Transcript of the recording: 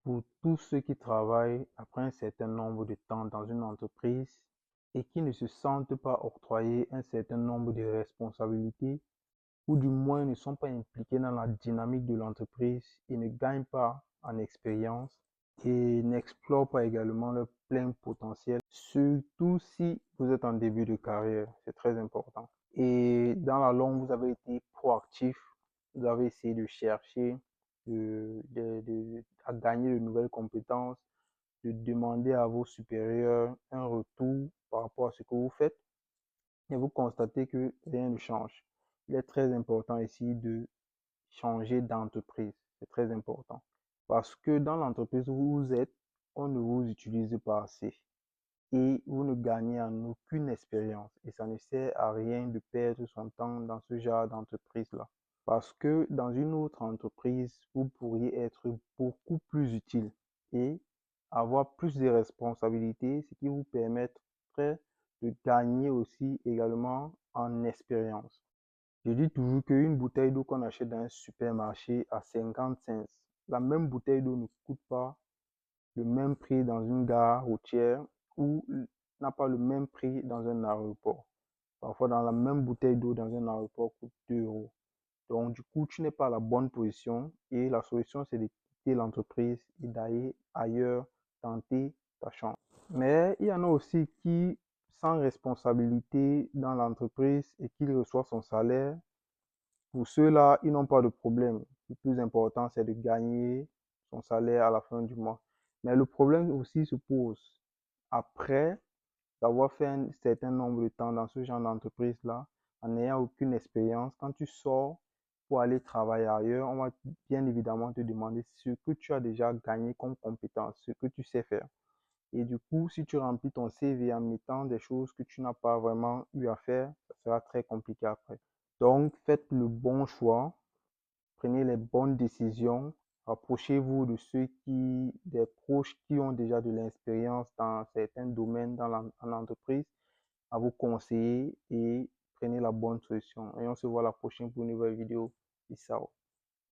pour tous ceux qui travaillent après un certain nombre de temps dans une entreprise et qui ne se sentent pas octroyer un certain nombre de responsabilités ou du moins ne sont pas impliqués dans la dynamique de l'entreprise et ne gagnent pas en expérience et n'explorent pas également leur plein potentiel, surtout si vous êtes en début de carrière, c'est très important. Et dans la longue, vous avez été proactif, vous avez essayé de chercher à gagner de nouvelles compétences, de demander à vos supérieurs un retour par rapport à ce que vous faites et vous constatez que rien ne change. Il est très important ici de changer d'entreprise. C'est très important. Parce que dans l'entreprise où vous êtes, on ne vous utilise pas assez et vous ne gagnez en aucune expérience. Et ça ne sert à rien de perdre son temps dans ce genre d'entreprise-là. Parce que dans une autre entreprise, vous pourriez être beaucoup plus utile et avoir plus de responsabilités, ce qui vous permettrait de gagner aussi également en expérience. Je dis toujours qu'une bouteille d'eau qu'on achète dans un supermarché à 50 cents, la même bouteille d'eau ne coûte pas le même prix dans une gare routière ou n'a pas le même prix dans un aéroport. Parfois, dans la même bouteille d'eau dans un aéroport coûte 2 euros. Donc, du coup, tu n'es pas à la bonne position et la solution, c'est de quitter l'entreprise et d'aller ailleurs, tenter ta chance. Mais il y en a aussi qui, sans responsabilité dans l'entreprise et qui reçoivent son salaire, pour ceux-là, ils n'ont pas de problème. Le plus important, c'est de gagner son salaire à la fin du mois. Mais le problème aussi se pose après d'avoir fait un certain nombre de temps dans ce genre d'entreprise-là, en n'ayant aucune expérience. Quand tu sors pour aller travailler ailleurs, on va bien évidemment te demander ce que tu as déjà gagné comme compétence, ce que tu sais faire. Et du coup, si tu remplis ton CV en mettant des choses que tu n'as pas vraiment eu à faire, ça sera très compliqué après. Donc, faites le bon choix, prenez les bonnes décisions, rapprochez-vous de des proches qui ont déjà de l'expérience dans certains domaines en entreprise, à vous conseiller et prenez la bonne solution. Et on se voit la prochaine pour une nouvelle vidéo. Peace out.